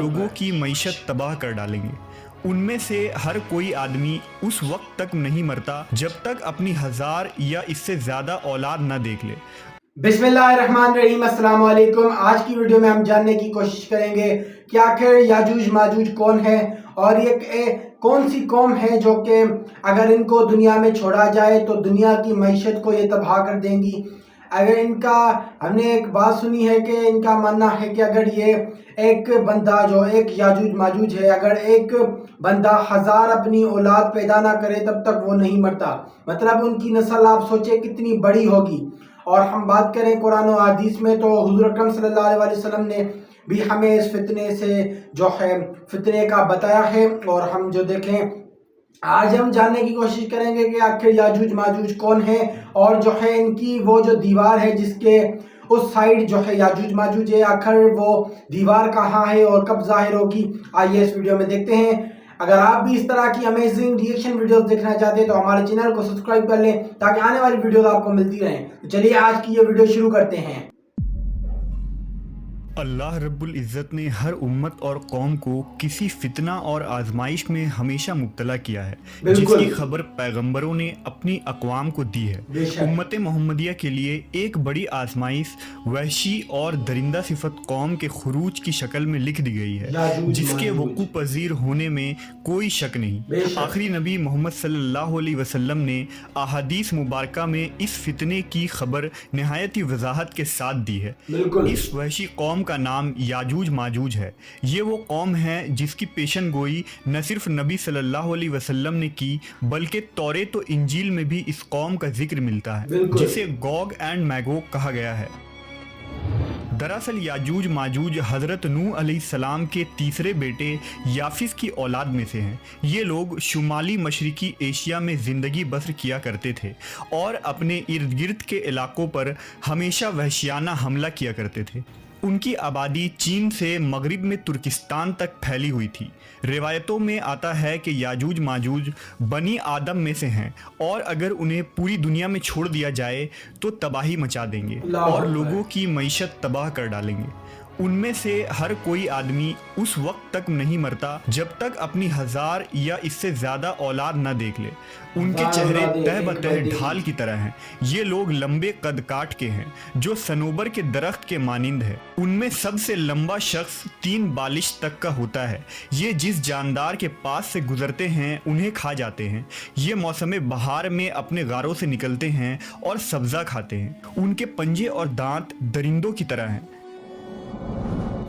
लोगों की मईशत तबाह कर डालेंगे। उनमें से हर कोई आदमी उस वक्त तक नहीं मरता जब तक अपनी 1000 या इससे ज़्यादा औलाद न देख ले। बिस्मिल्लाहिर्रहमानिर्रहीम, अस्सलाम वालेकुम। आज की वीडियो में हम जानने की कोशिश करेंगे कि आखिर याजूज माजूज कौन है और ये कौन सी कौम है जो कि अगर इनको दुनिया में छोड़ा जाए तो दुनिया की मईशत को ये तबाह कर देंगी। अगर इनका हमने एक बात सुनी है कि इनका मानना है कि अगर ये एक बंदा जो एक याजूज माजूज है, अगर एक बंदा 1000 अपनी औलाद पैदा ना करे तब तक वो नहीं मरता। मतलब उनकी नस्ल आप सोचे कितनी बड़ी होगी। और हम बात करें कुरान और हदीस में तो हुज़ूर अकरम सल्लल्लाहु अलैहि वसल्लम ने भी हमें इस फितने से जो है फितने का बताया है। और हम जो देखें आज हम जानने की कोशिश करेंगे कि आखिर याजूज माजूज कौन है और जो है इनकी वो जो दीवार है जिसके उस साइड जो है याजूज माजूज है, आखिर वो दीवार कहाँ है और कब जाहिर होगी। आइए इस वीडियो में देखते हैं। अगर आप भी इस तरह की अमेजिंग रिएक्शन वीडियोस देखना चाहते हैं तो हमारे चैनल को सब्सक्राइब कर लें ताकि आने वाली वीडियोस आपको मिलती रहें। तो चलिए आज की ये वीडियो शुरू करते हैं। अल्लाह रब्बुल इज़्ज़त ने हर उम्मत और कौम को किसी फितना और आजमाइश में हमेशा मुब्तला किया है, जिसकी खबर पैगंबरों ने अपनी अक़वाम को दी है। उम्मत मोहम्मदिया के लिए एक बड़ी आजमाइश वहशी और दरिंदा सिफत कौम के खुरूज की शक्ल में लिख दी गई है, जिसके वक़ू पज़ीर होने में कोई शक नहीं। आखिरी नबी मोहम्मद सल्लल्लाहु अलैहि वसल्लम ने अहादीस मुबारका में इस फितने की खबर नहायत ही वजाहत के साथ दी है। इस वहशी कौम का नाम याजूज माजूज है। ये वो कौम है जिसकी पेशन गोई न सिर्फ नबी सल्लल्लाहु अलैहि वसल्लम ने की बल्कि तौरेत और इंजील में भी इस कौम का जिक्र मिलता है, जिसे गोग एंड मैगोग कहा गया है। दरअसल याजूज माजूज हज़रत नूह अलैहिस्सलाम के तीसरे बेटे याफिस की औलाद में से हैं। ये लोग शुमाली मशरिकी एशिया में ज़िंदगी बसर किया करते थे और अपने इर्द गिर्द के इलाकों पर हमेशा वहशियाना हमला किया करते थे। उनकी आबादी चीन से मगरिब में तुर्किस्तान तक फैली हुई थी। रिवायतों में आता है कि याजूज माजूज बनी आदम में से हैं और अगर उन्हें पूरी दुनिया में छोड़ दिया जाए तो तबाही मचा देंगे और लोगों की मईशत तबाह कर डालेंगे। उनमें से हर कोई आदमी उस वक्त तक नहीं मरता जब तक अपनी 1000 या इससे ज़्यादा औलाद न देख ले। उनके चेहरे तह बतह ढाल की तरह हैं। ये लोग लंबे कद काट के हैं जो सनोबर के दरख्त के मानिंद है। उनमें सबसे लंबा शख्स 3 बालिश तक का होता है। ये जिस जानदार के पास से गुजरते हैं उन्हें खा जाते हैं। ये मौसम बहार में अपने गारों से निकलते हैं और सब्ज़ा खाते हैं। उनके पंजे और दांत दरिंदों की तरह हैं।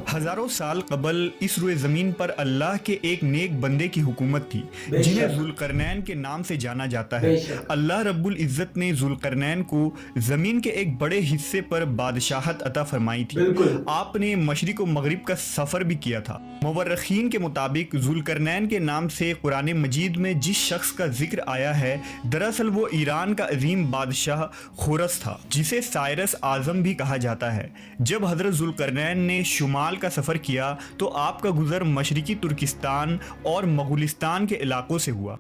हज़ारों साल कबल इस रुए ज़मीन पर अल्लाह के एक नेक बंदे की हुकूमत थी जिन्हें ज़ुल्करनैन के नाम से जाना जाता है। अल्लाह रब्बुल इज़्ज़त ने ज़ुल्करनैन को ज़मीन के एक बड़े हिस्से पर बादशाहत अता फरमाई थी। आपने मशरिक़ व मगरिब का सफ़र भी किया था। मुवर्रिखीन के मुताबिक ज़ुल्करनैन के नाम से कुरान मजीद में जिस शख्स का जिक्र आया है दरअसल वो ईरान का अजीम बादशाह खुरस था, जिसे साइरस आज़म भी कहा जाता है। जब हज़रत ज़ुल्करनैन ने शुमाल का सफ़र किया तो आपका गुज़र मशरिकी तुर्किस्तान और मुग़लिस्तान के इलाकों से हुआ।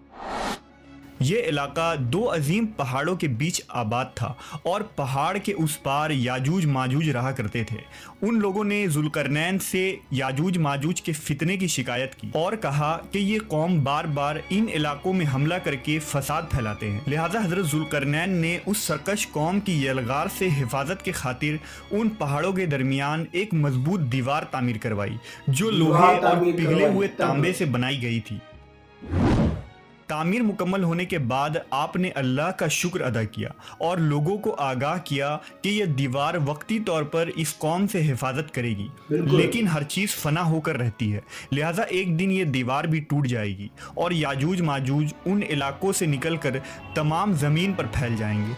ये इलाका 2 अजीम पहाड़ों के बीच आबाद था और पहाड़ के उस पार याजूज माजूज रहा करते थे। उन लोगों ने ज़ुल्करनैन से याजूज माजूज के फितने की शिकायत की और कहा कि ये कौम बार बार इन इलाकों में हमला करके फसाद फैलाते हैं। लिहाजा हज़रत ज़ुल्करनैन ने उस सरकश कौम की यलगार से हिफाजत के खातिर उन पहाड़ों के दरमियान एक मजबूत दीवार तामीर करवाई जो लोहे और पिघले हुए तांबे से बनाई गई थी। तामीर मुकम्मल होने के बाद आपने अल्लाह का शुक्र अदा किया और लोगों को आगाह किया कि यह दीवार वक्ती तौर पर इस कौम से हिफाजत करेगी, लेकिन हर चीज़ फना होकर रहती है। लिहाजा एक दिन ये दीवार भी टूट जाएगी और याजूज माजूज उन इलाकों से निकलकर तमाम ज़मीन पर फैल जाएंगे।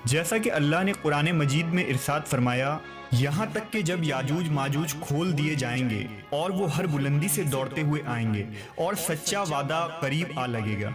जैसा कि अल्लाह ने कुरान मजीद में इरशाद फरमाया, यहाँ तक कि जब याजूज माजूज खोल दिए जाएंगे और वो हर बुलंदी से दौड़ते हुए आएंगे और सच्चा वादा करीब आ लगेगा।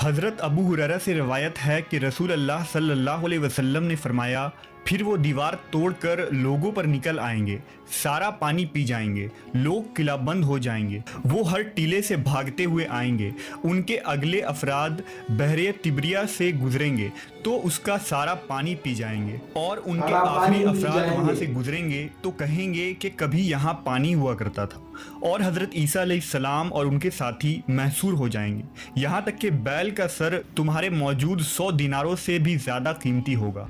हज़रत अबू हुरैरा से रवायत है कि रसूल अल्लाह सल्लल्लाहु अलैहि वसल्लम ने फरमाया, फिर वो दीवार तोड़कर लोगों पर निकल आएंगे, सारा पानी पी जाएंगे, लोग किलाबंद हो जाएंगे, वो हर टीले से भागते हुए आएंगे, उनके अगले अफराद बहरे तिब्रिया से गुजरेंगे तो उसका सारा पानी पी जाएंगे, और उनके आखिरी अफराद वहां से गुजरेंगे तो कहेंगे कि कभी यहाँ पानी हुआ करता था, और हजरत ईसा अलैहिस्सलाम और उनके साथी महसूर हो जाएंगे, यहाँ तक कि बैल का सर तुम्हारे मौजूद 100 दिनारों से भी ज्यादा कीमती होगा।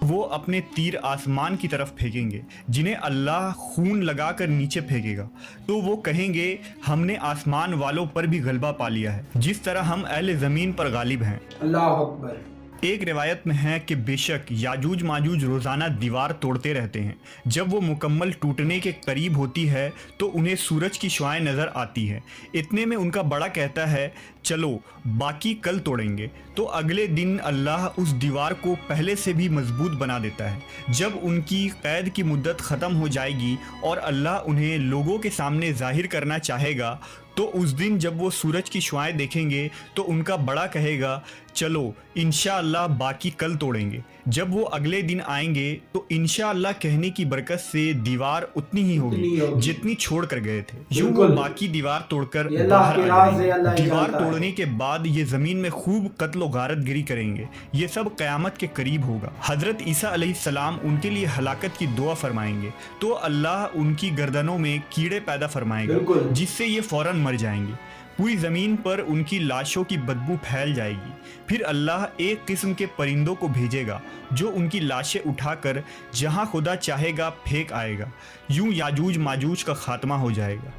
वो अपने तीर आसमान की तरफ फेंकेंगे जिन्हें अल्लाह खून लगाकर नीचे फेंकेगा, तो वो कहेंगे हमने आसमान वालों पर भी गलबा पा लिया है जिस तरह हम अहले ज़मीन पर गालिब हैं। अल्लाह अकबर। एक रिवायत में है कि बेशक याजूज माजूज रोज़ाना दीवार तोड़ते रहते हैं, जब वो मुकम्मल टूटने के करीब होती है तो उन्हें सूरज की शुआएं नज़र आती हैं। इतने में उनका बड़ा कहता है चलो बाकी कल तोड़ेंगे, तो अगले दिन अल्लाह उस दीवार को पहले से भी मजबूत बना देता है। जब उनकी कैद की मुद्दत ख़त्म हो जाएगी और अल्लाह उन्हें लोगों के सामने ज़ाहिर करना चाहेगा, तो उस दिन जब वो सूरज की शुआएं देखेंगे तो उनका बड़ा कहेगा चलो इंशाअल्लाह बाकी कल तोड़ेंगे। जब वो अगले दिन आएंगे तो इंशाअल्लाह कहने की बरकत से दीवार उतनी ही होगी जितनी छोड़ कर गए थे। यूं वो बाकी दीवार तोड़कर बाहर आ जाएंगे। दीवार तोड़ने के बाद ये ज़मीन में खूब कत्ल गारत गिरी करेंगे। ये सब क़यामत के करीब होगा। हज़रत ईसा अलैहिस्सलाम उनके लिए हलाकत की दुआ फरमाएंगे तो अल्लाह उनकी गर्दनों में कीड़े पैदा फरमाएगा जिससे ये फ़ौरन मर जाएंगे। पूरी ज़मीन पर उनकी लाशों की बदबू फैल जाएगी। फिर अल्लाह एक किस्म के परिंदों को भेजेगा जो उनकी लाशें उठाकर जहां खुदा चाहेगा फेंक आएगा। यूं याजूज माजूज का खात्मा हो जाएगा।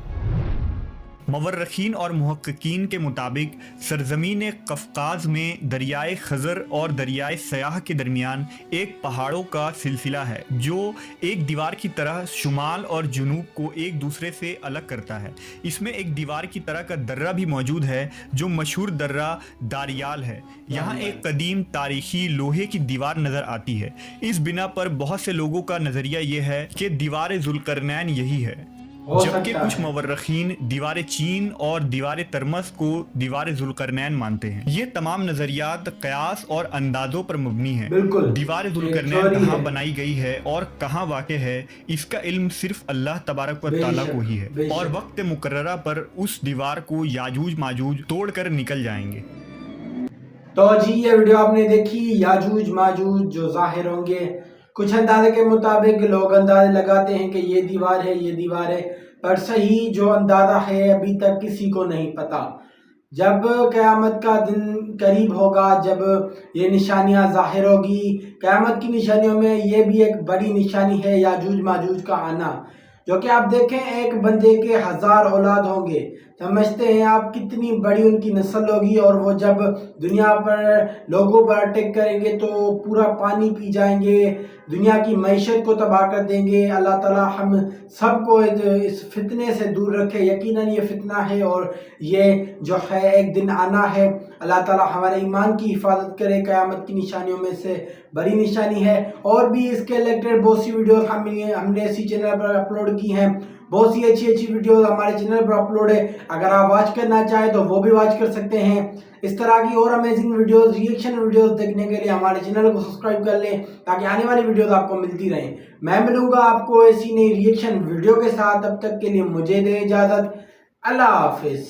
मवर्रखीन और मुहक्किकीन के मुताबिक सरजमीन कफ़काज़ में दरियाए खज़र और दरियाए सयाह के दरमियान एक पहाड़ों का सिलसिला है जो एक दीवार की तरह शुमाल और जुनूब को एक दूसरे से अलग करता है। इसमें एक दीवार की तरह का दर्रा भी मौजूद है जो मशहूर दर्रा दारियाल है। यहाँ एक कदीम तारीखी लोहे की दीवार नज़र आती है। इस बिना पर बहुत से लोगों का नज़रिया ये है कि दीवार ज़ुल्करनैन यही है, जबकि कुछ मवर्रखीन दीवार चीन और दीवार तरमस को दीवार ज़ुल्करनैन मानते हैं। ये तमाम नज़रियात क़यास और अंदाज़ों पर मबनी है। दीवार ज़ुल्करनैन कहाँ बनाई गई है और कहाँ वाक़ है इसका इल्म सिर्फ अल्लाह तबारक व तआला को ही है, और वक्त मुकर्ररा पर उस दीवार को याजूज माजूज तोड़ कर निकल जाएंगे। तो जी ये वीडियो आपने देखी, याजूज माजूज जो ज़ाहिर होंगे। कुछ अंदाजे के मुताबिक लोग अंदाजे लगाते हैं कि ये दीवार है, ये दीवार है, पर सही जो अंदाज़ा है अभी तक किसी को नहीं पता। जब क़यामत का दिन करीब होगा, जब ये निशानियां ज़ाहिर होगी, क़यामत की निशानियों में ये भी एक बड़ी निशानी है याजूज माजूज का आना, जो कि आप देखें एक बंदे के 1000 औलाद होंगे। समझते हैं आप कितनी बड़ी उनकी नस्ल होगी, और वो जब दुनिया पर लोगों पर अटैक करेंगे तो पूरा पानी पी जाएंगे, दुनिया की मईशत को तबाह कर देंगे। अल्लाह ताला हम सबको इस फितने से दूर रखे। यकीनन ये फितना है और ये जो है एक दिन आना है। अल्लाह ताला हमारे ईमान की हिफाजत करे। क़यामत की निशानियों में से बड़ी निशानी है। और भी इसके रिलेटेड बहुत सी वीडियोस हमने इसी चैनल पर अपलोड की हैं। बहुत सी अच्छी अच्छी वीडियोस हमारे चैनल पर अपलोड है, अगर आप वॉच करना चाहें तो वो भी वॉच कर सकते हैं। इस तरह की और अमेजिंग वीडियोस, रिएक्शन वीडियोस देखने के लिए हमारे चैनल को सब्सक्राइब कर लें ताकि आने वाली वीडियोस आपको मिलती रहें। मैं मिलूंगा आपको ऐसी नई रिएक्शन वीडियो के साथ। तब तक के लिए मुझे दे इजाज़त। अल्लाह हाफिज़।